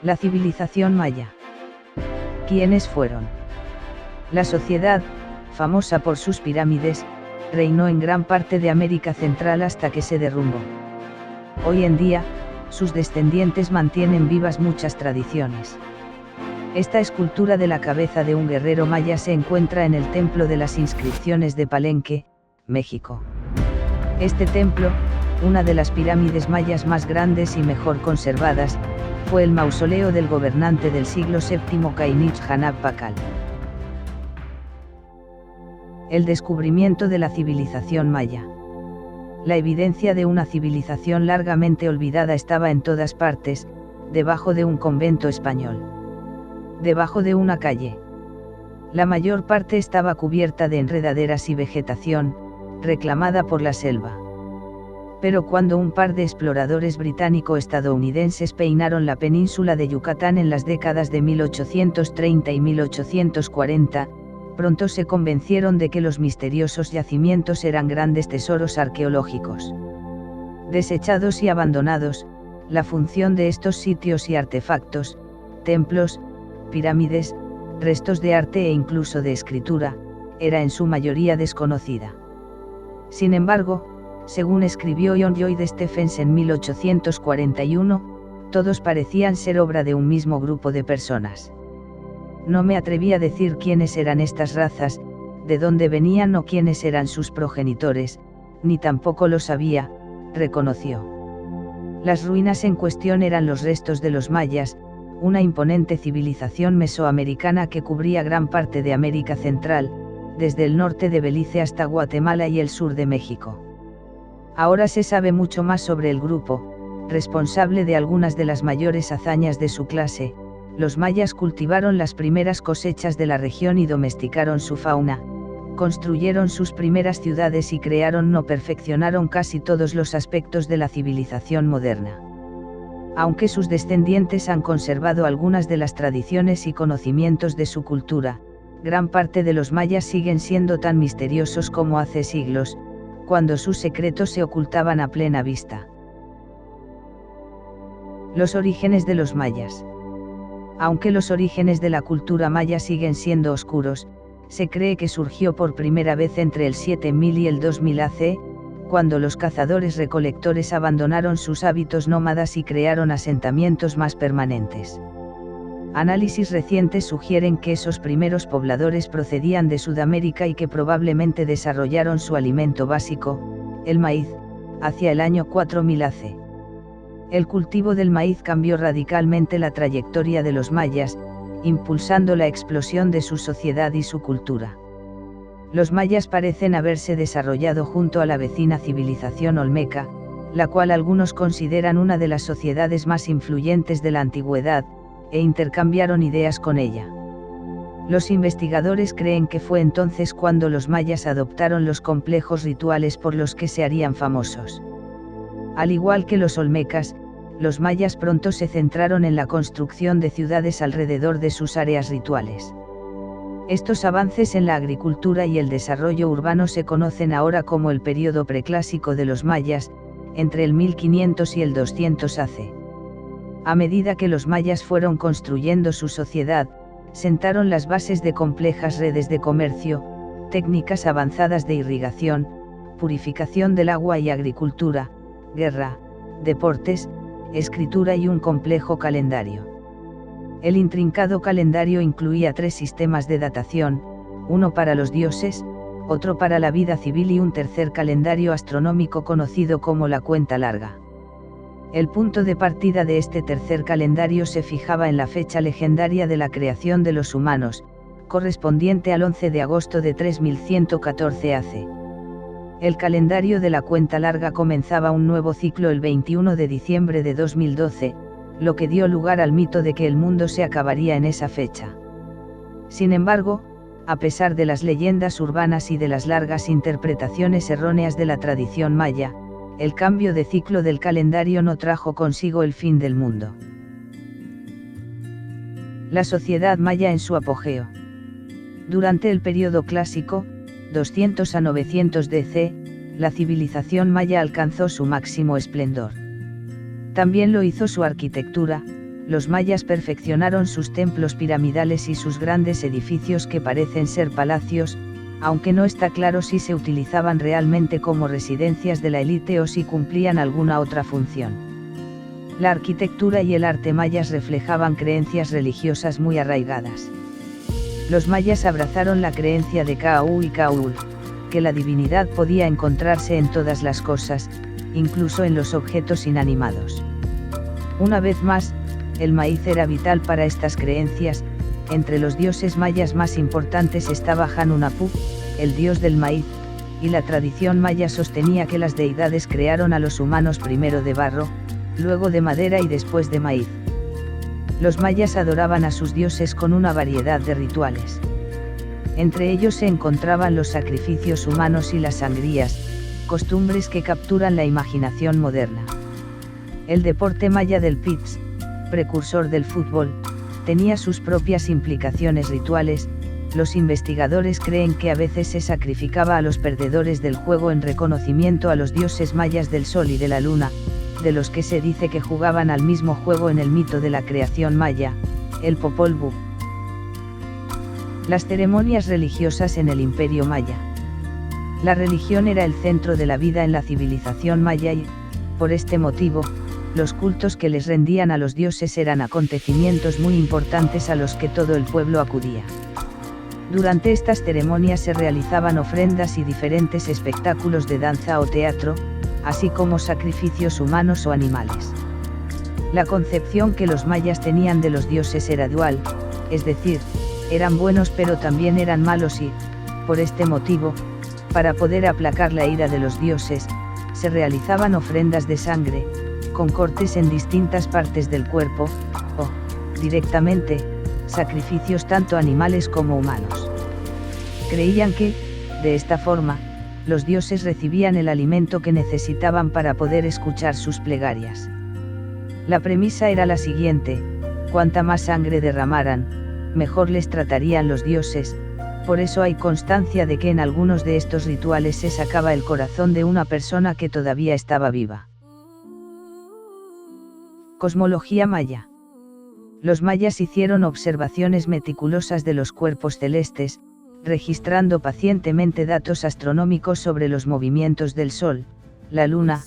La civilización maya. ¿Quiénes fueron? La sociedad, famosa por sus pirámides, reinó en gran parte de América Central hasta que se derrumbó. Hoy en día, sus descendientes mantienen vivas muchas tradiciones. Esta escultura de la cabeza de un guerrero maya se encuentra en el Templo de las Inscripciones de Palenque, México. Este templo, una de las pirámides mayas más grandes y mejor conservadas, fue el mausoleo del gobernante del siglo VII Cainich Hanab Pakal. El descubrimiento de la civilización maya. La evidencia de una civilización largamente olvidada estaba en todas partes, debajo de un convento español. Debajo de una calle. La mayor parte estaba cubierta de enredaderas y vegetación, reclamada por la selva. Pero cuando un par de exploradores británico-estadounidenses peinaron la península de Yucatán en las décadas de 1830 y 1840, pronto se convencieron de que los misteriosos yacimientos eran grandes tesoros arqueológicos. Desechados y abandonados, la función de estos sitios y artefactos, templos, pirámides, restos de arte e incluso de escritura, era en su mayoría desconocida. Sin embargo, según escribió John Lloyd Stephens en 1841, todos parecían ser obra de un mismo grupo de personas. No me atreví a decir quiénes eran estas razas, de dónde venían o quiénes eran sus progenitores, ni tampoco lo sabía, reconoció. Las ruinas en cuestión eran los restos de los mayas, una imponente civilización mesoamericana que cubría gran parte de América Central, desde el norte de Belice hasta Guatemala y el sur de México. Ahora se sabe mucho más sobre el grupo, responsable de algunas de las mayores hazañas de su clase. Los mayas cultivaron las primeras cosechas de la región y domesticaron su fauna, construyeron sus primeras ciudades y perfeccionaron casi todos los aspectos de la civilización moderna. Aunque sus descendientes han conservado algunas de las tradiciones y conocimientos de su cultura, gran parte de los mayas siguen siendo tan misteriosos como hace siglos, cuando sus secretos se ocultaban a plena vista. Los orígenes de los mayas. Aunque los orígenes de la cultura maya siguen siendo oscuros, se cree que surgió por primera vez entre el 7000 y el 2000 AC, cuando los cazadores-recolectores abandonaron sus hábitos nómadas y crearon asentamientos más permanentes. Análisis recientes sugieren que esos primeros pobladores procedían de Sudamérica y que probablemente desarrollaron su alimento básico, el maíz, hacia el año 4000 AC. El cultivo del maíz cambió radicalmente la trayectoria de los mayas, impulsando la explosión de su sociedad y su cultura. Los mayas parecen haberse desarrollado junto a la vecina civilización olmeca, la cual algunos consideran una de las sociedades más influyentes de la antigüedad, e intercambiaron ideas con ella. Los investigadores creen que fue entonces cuando los mayas adoptaron los complejos rituales por los que se harían famosos. Al igual que los olmecas, los mayas pronto se centraron en la construcción de ciudades alrededor de sus áreas rituales. Estos avances en la agricultura y el desarrollo urbano se conocen ahora como el período preclásico de los mayas, entre el 1500 y el 200 AC. A medida que los mayas fueron construyendo su sociedad, sentaron las bases de complejas redes de comercio, técnicas avanzadas de irrigación, purificación del agua y agricultura, guerra, deportes, escritura y un complejo calendario. El intrincado calendario incluía 3 sistemas de datación, uno para los dioses, otro para la vida civil y un tercer calendario astronómico conocido como la cuenta larga. El punto de partida de este tercer calendario se fijaba en la fecha legendaria de la creación de los humanos, correspondiente al 11 de agosto de 3114 AC. El calendario de la cuenta larga comenzaba un nuevo ciclo el 21 de diciembre de 2012, lo que dio lugar al mito de que el mundo se acabaría en esa fecha. Sin embargo, a pesar de las leyendas urbanas y de las largas interpretaciones erróneas de la tradición maya, el cambio de ciclo del calendario no trajo consigo el fin del mundo. La sociedad maya en su apogeo. Durante el período clásico, 200 a 900 DC, la civilización maya alcanzó su máximo esplendor. También lo hizo su arquitectura, los mayas perfeccionaron sus templos piramidales y sus grandes edificios que parecen ser palacios, aunque no está claro si se utilizaban realmente como residencias de la élite o si cumplían alguna otra función. La arquitectura y el arte mayas reflejaban creencias religiosas muy arraigadas. Los mayas abrazaron la creencia de Ka'u y Ka'ul, que la divinidad podía encontrarse en todas las cosas, incluso en los objetos inanimados. Una vez más, el maíz era vital para estas creencias. Entre los dioses mayas más importantes estaba Hanunapu, el dios del maíz, y la tradición maya sostenía que las deidades crearon a los humanos primero de barro, luego de madera y después de maíz. Los mayas adoraban a sus dioses con una variedad de rituales. Entre ellos se encontraban los sacrificios humanos y las sangrías, costumbres que capturan la imaginación moderna. El deporte maya del pitch, precursor del fútbol, tenía sus propias implicaciones rituales. Los investigadores creen que a veces se sacrificaba a los perdedores del juego en reconocimiento a los dioses mayas del sol y de la luna, de los que se dice que jugaban al mismo juego en el mito de la creación maya, el Popol Vuh. Las ceremonias religiosas en el Imperio Maya. La religión era el centro de la vida en la civilización maya y, por este motivo, los cultos que les rendían a los dioses eran acontecimientos muy importantes a los que todo el pueblo acudía. Durante estas ceremonias se realizaban ofrendas y diferentes espectáculos de danza o teatro, así como sacrificios humanos o animales. La concepción que los mayas tenían de los dioses era dual, es decir, eran buenos pero también eran malos y, por este motivo, para poder aplacar la ira de los dioses, se realizaban ofrendas de sangre, con cortes en distintas partes del cuerpo, o, directamente, sacrificios tanto animales como humanos. Creían que, de esta forma, los dioses recibían el alimento que necesitaban para poder escuchar sus plegarias. La premisa era la siguiente: cuanta más sangre derramaran, mejor les tratarían los dioses. Por eso hay constancia de que en algunos de estos rituales se sacaba el corazón de una persona que todavía estaba viva. Cosmología maya. Los mayas hicieron observaciones meticulosas de los cuerpos celestes, registrando pacientemente datos astronómicos sobre los movimientos del Sol, la Luna,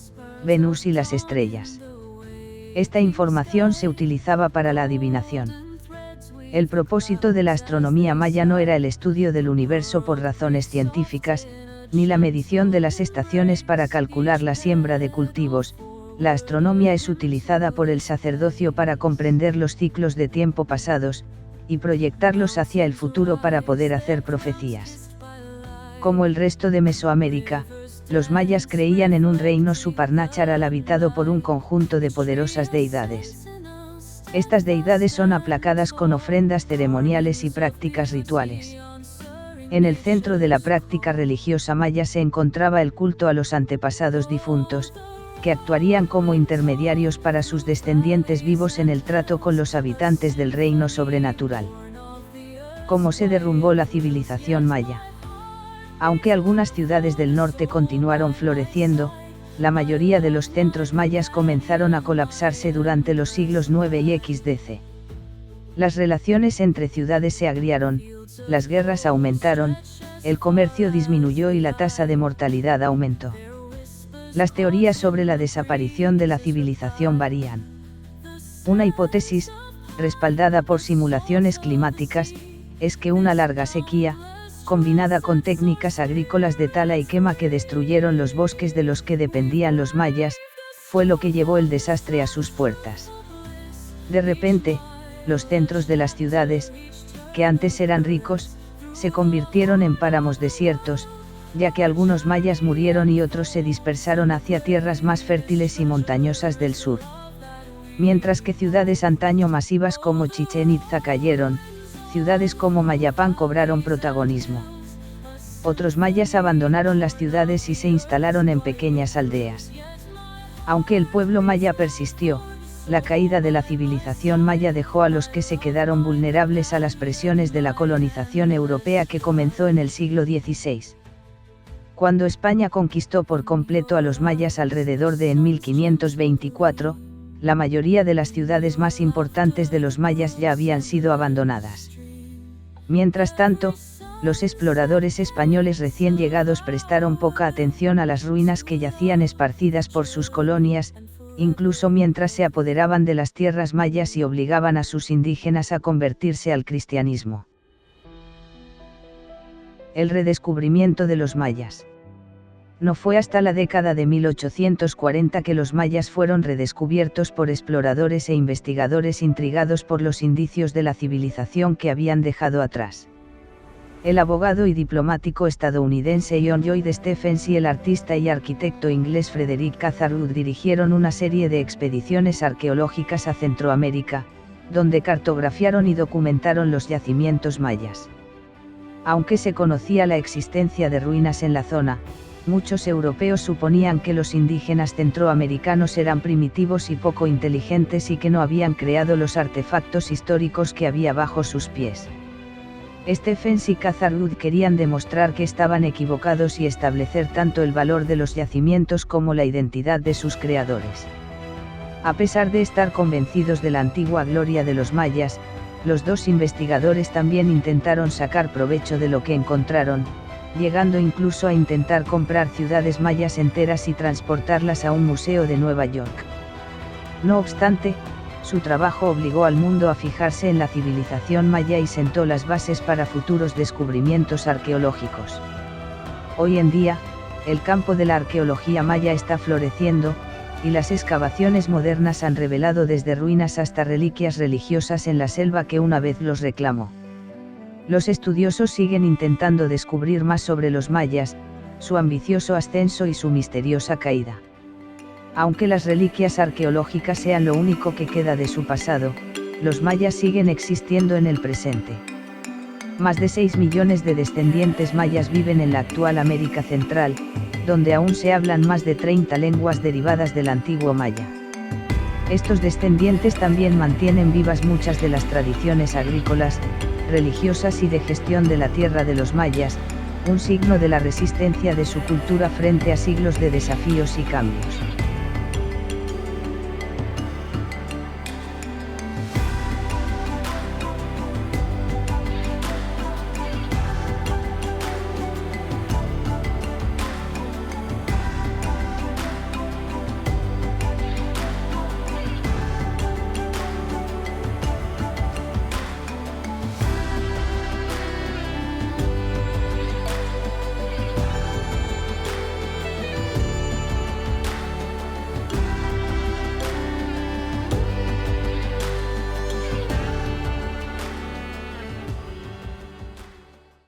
Venus y las estrellas. Esta información se utilizaba para la adivinación. El propósito de la astronomía maya no era el estudio del universo por razones científicas, ni la medición de las estaciones para calcular la siembra de cultivos. La astronomía es utilizada por el sacerdocio para comprender los ciclos de tiempo pasados, y proyectarlos hacia el futuro para poder hacer profecías. Como el resto de Mesoamérica, los mayas creían en un reino supernatural habitado por un conjunto de poderosas deidades. Estas deidades son aplacadas con ofrendas ceremoniales y prácticas rituales. En el centro de la práctica religiosa maya se encontraba el culto a los antepasados difuntos, que actuarían como intermediarios para sus descendientes vivos en el trato con los habitantes del reino sobrenatural. ¿Cómo se derrumbó la civilización maya? Aunque algunas ciudades del norte continuaron floreciendo, la mayoría de los centros mayas comenzaron a colapsarse durante los siglos IX y XDC. Las relaciones entre ciudades se agriaron, las guerras aumentaron, el comercio disminuyó y la tasa de mortalidad aumentó. Las teorías sobre la desaparición de la civilización varían. Una hipótesis, respaldada por simulaciones climáticas, es que una larga sequía, combinada con técnicas agrícolas de tala y quema que destruyeron los bosques de los que dependían los mayas, fue lo que llevó el desastre a sus puertas. De repente, los centros de las ciudades, que antes eran ricos, se convirtieron en páramos desiertos, ya que algunos mayas murieron y otros se dispersaron hacia tierras más fértiles y montañosas del sur. Mientras que ciudades antaño masivas como Chichén Itzá cayeron, ciudades como Mayapán cobraron protagonismo. Otros mayas abandonaron las ciudades y se instalaron en pequeñas aldeas. Aunque el pueblo maya persistió, la caída de la civilización maya dejó a los que se quedaron vulnerables a las presiones de la colonización europea que comenzó en el siglo XVI. Cuando España conquistó por completo a los mayas alrededor de en 1524, la mayoría de las ciudades más importantes de los mayas ya habían sido abandonadas. Mientras tanto, los exploradores españoles recién llegados prestaron poca atención a las ruinas que yacían esparcidas por sus colonias, incluso mientras se apoderaban de las tierras mayas y obligaban a sus indígenas a convertirse al cristianismo. El redescubrimiento de los mayas. No fue hasta la década de 1840 que los mayas fueron redescubiertos por exploradores e investigadores intrigados por los indicios de la civilización que habían dejado atrás. El abogado y diplomático estadounidense John Lloyd Stephens y el artista y arquitecto inglés Frederick Catherwood dirigieron una serie de expediciones arqueológicas a Centroamérica, donde cartografiaron y documentaron los yacimientos mayas. Aunque se conocía la existencia de ruinas en la zona, muchos europeos suponían que los indígenas centroamericanos eran primitivos y poco inteligentes y que no habían creado los artefactos históricos que había bajo sus pies. Stephens y Catherwood querían demostrar que estaban equivocados y establecer tanto el valor de los yacimientos como la identidad de sus creadores. A pesar de estar convencidos de la antigua gloria de los mayas, los dos investigadores también intentaron sacar provecho de lo que encontraron, llegando incluso a intentar comprar ciudades mayas enteras y transportarlas a un museo de Nueva York. No obstante, su trabajo obligó al mundo a fijarse en la civilización maya y sentó las bases para futuros descubrimientos arqueológicos. Hoy en día, el campo de la arqueología maya está floreciendo, y las excavaciones modernas han revelado desde ruinas hasta reliquias religiosas en la selva que una vez los reclamó. Los estudiosos siguen intentando descubrir más sobre los mayas, su ambicioso ascenso y su misteriosa caída. Aunque las reliquias arqueológicas sean lo único que queda de su pasado, los mayas siguen existiendo en el presente. Más de 6 millones de descendientes mayas viven en la actual América Central, donde aún se hablan más de 30 lenguas derivadas del antiguo maya. Estos descendientes también mantienen vivas muchas de las tradiciones agrícolas, religiosas y de gestión de la tierra de los mayas, un signo de la resistencia de su cultura frente a siglos de desafíos y cambios.